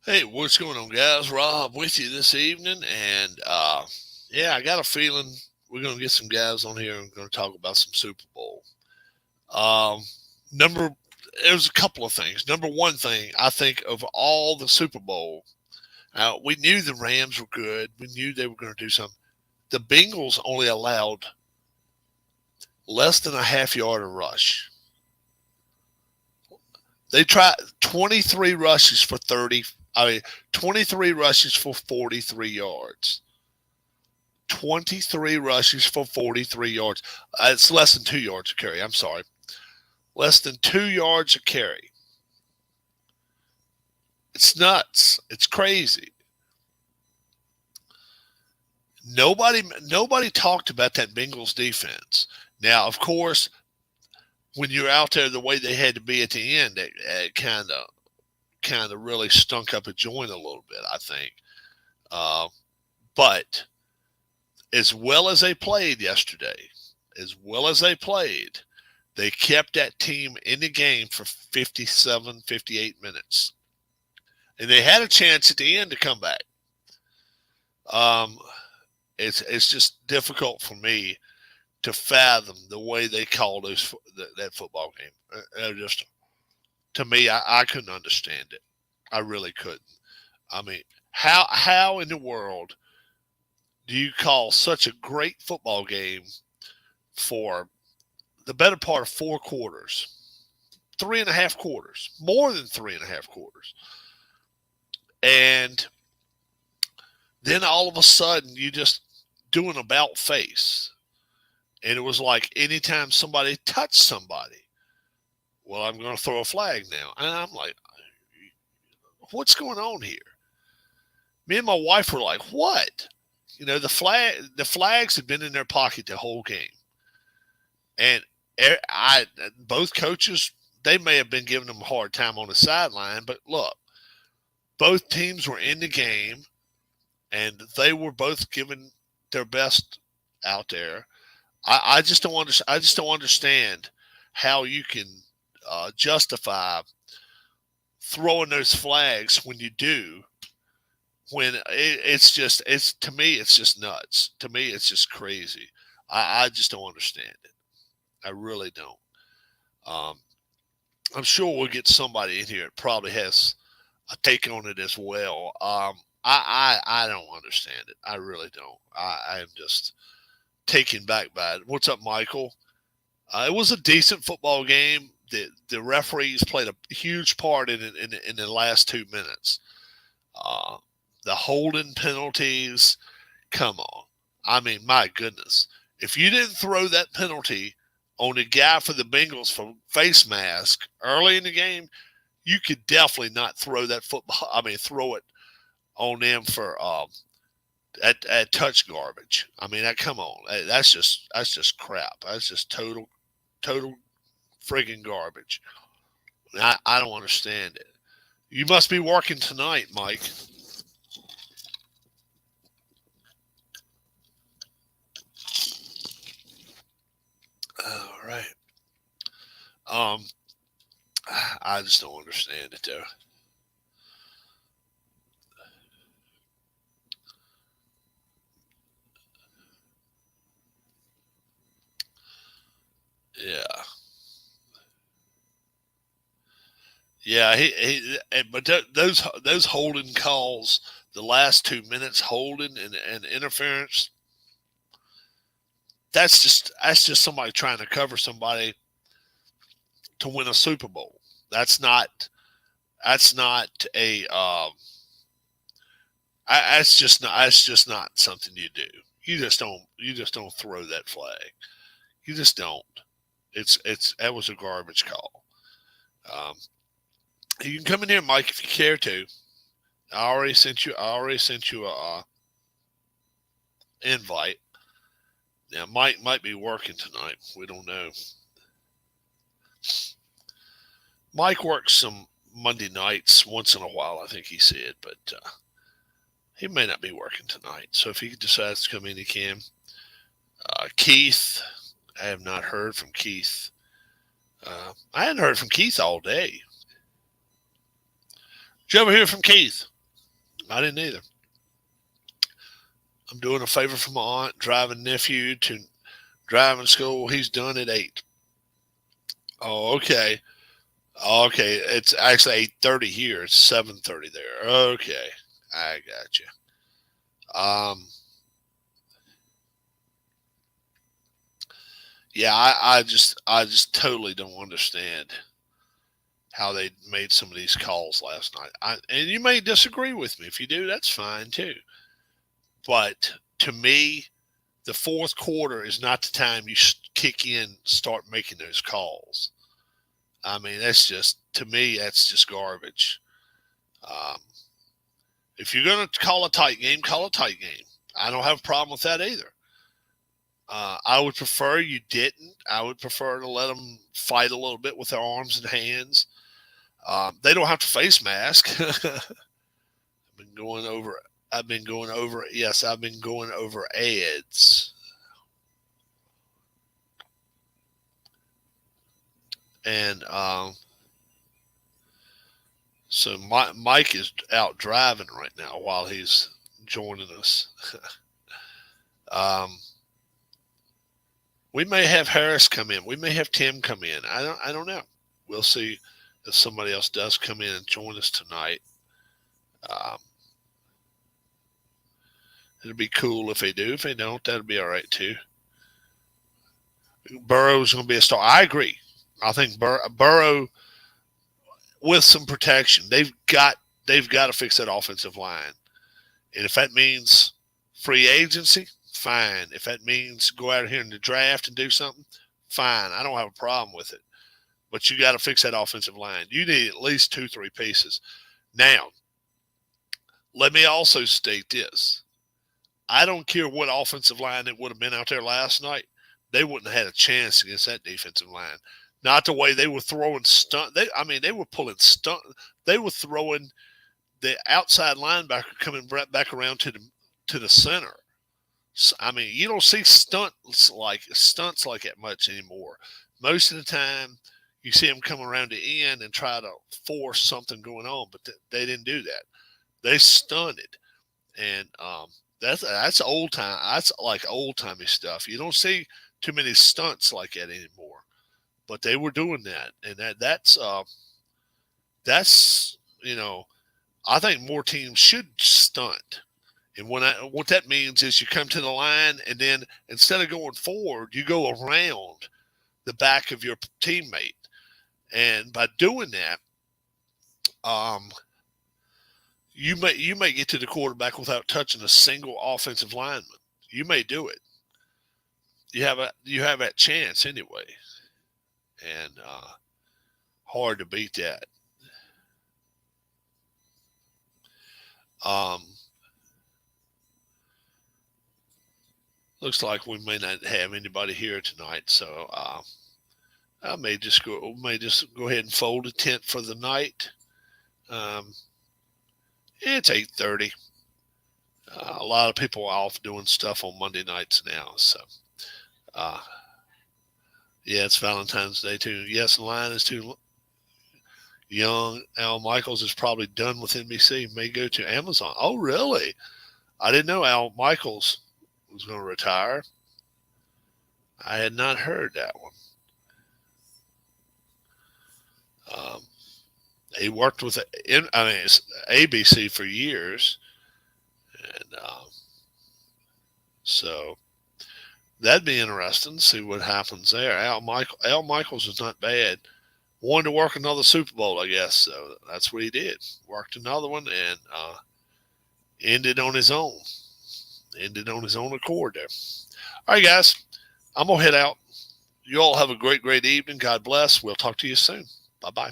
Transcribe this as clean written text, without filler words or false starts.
Hey, what's going on, guys? Rob with you this evening, and I got a feeling we're going to get some guys on here and going to talk about some Super Bowl. Um, number, there's a couple of things. Number one thing, I think of all the Super Bowl, we knew the Rams were good. We knew they were going to do something. The Bengals only allowed less than a half yard of rush. They tried 23 rushes for 30. I mean, 23 rushes for 43 yards. 23 rushes for 43 yards. It's less than 2 yards a carry. I'm sorry. Less than 2 yards a carry. It's nuts. It's crazy. Nobody talked about that Bengals defense. Now, of course, when you're out there the way they had to be at the end, it kind of really stunk up a joint a little bit, I think. Uh, but as well as they played yesterday, as well as they played, they kept that team in the game for 57, 58 minutes. And they had a chance at the end to come back. Um, it's just difficult for me to fathom the way they call that football game. Just to me, I couldn't understand it. I really couldn't. I mean, how in the world do you call such a great football game for the better part of 4 quarters, 3.5 quarters, more than 3.5 quarters, and then all of a sudden you just do an about face, and it was like anytime somebody touched somebody, well, I'm going to throw a flag now, and I'm like, what's going on here? Me and my wife were like, what? The flags had been in their pocket the whole game, and I both coaches, they may have been giving them a hard time on the sideline, but look, both teams were in the game, and they were both giving their best out there. I just don't I just don't understand how you can justify throwing those flags when you do. When it's to me it's just nuts. To me it's just crazy. I just don't understand it. I really don't. Um, I'm sure we'll get somebody in here that probably has a take on it as well. I don't understand it. I really don't. I am just taken back by it. What's up, Michael? It was a decent football game. The referees played a huge part in it in the last 2 minutes. Uh, the holding penalties, come on. I mean, my goodness. If you didn't throw that penalty on the guy for the Bengals for face mask early in the game, you could definitely not throw that football. I mean, throw it on them for at touch garbage. I mean, come on, that's just crap. That's just total friggin' garbage. I don't understand it. You must be working tonight, Mike. All right. Um, I just don't understand it though. Yeah, yeah. But those holding calls, the last 2 minutes holding and interference, that's just somebody trying to cover somebody to win a Super Bowl. That's not that's not a that's just not something you do. You just don't throw that flag. You just don't. It's that was a garbage call. Um, you can come in here, Mike, if you care to. I already sent you a invite. Now Mike might be working tonight. We don't know. Mike works some Monday nights once in a while, I think he said, but he may not be working tonight. So if he decides to come in, he can. Keith, I have not heard from Keith. I hadn't heard from Keith all day. Did you ever hear from Keith? I didn't either. I'm doing a favor for my aunt, driving nephew to driving school. He's done at 8. Oh, okay. Okay, it's actually 8:30 here. It's 7:30 there. Okay, I got you. Yeah, I just totally don't understand how they made some of these calls last night. And you may disagree with me. If you do, that's fine too. But to me, the fourth quarter is not the time you kick in, start making those calls. I mean, that's just, to me, that's just garbage. Um, if you're going to call a tight game, call a tight game. I don't have a problem with that either. I would prefer you didn't. I would prefer to let them fight a little bit with their arms and hands. They don't have to face mask. I've been going over. I've been going over. Yes, I've been going over ads. And so Mike is out driving right now while he's joining us. um, we may have Harris come in. We may have Tim come in. I don't know. We'll see if somebody else does come in and join us tonight. Um, it'd be cool if they do. If they don't, that'd be all right too. Burrow's going to be a star. I agree. I think Burrow with some protection. They've got to fix that offensive line. And if that means free agency, fine. If that means go out here in the draft and do something, fine. I don't have a problem with it. But you got to fix that offensive line. You need at least 2-3 pieces. Now, let me also state this. I don't care what offensive line it would have been out there last night. They wouldn't have had a chance against that defensive line. Not the way they were throwing stunt. They were pulling stunt. They were throwing the outside linebacker coming right back around to the center. So, I mean, you don't see stunts like that much anymore. Most of the time, you see them come around the end and try to force something going on, but they didn't do that. They stunted, and that's old time. That's like old timey stuff. You don't see too many stunts like that anymore. But they were doing that, and that's I think more teams should stunt. And what that means is you come to the line, and then instead of going forward, you go around the back of your teammate. And by doing that, you may get to the quarterback without touching a single offensive lineman. You may do it. You have that chance anyway, and hard to beat that. Looks like we may not have anybody here tonight, so I may just go ahead and fold a tent for the night. It's 8:30. A lot of people are off doing stuff on Monday nights now, so yeah, it's Valentine's Day too. Yes, the line is too young. Al Michaels is probably done with NBC. May go to Amazon. Oh, really? I didn't know Al Michaels was going to retire. I had not heard that one. He worked with ABC for years, and so that'd be interesting to see what happens there. Al Michaels is not bad. Wanted to work another Super Bowl, I guess. So that's what he did. Worked another one and ended on his own. Ended on his own accord there. All right, guys. I'm going to head out. You all have a great, great evening. God bless. We'll talk to you soon. Bye-bye.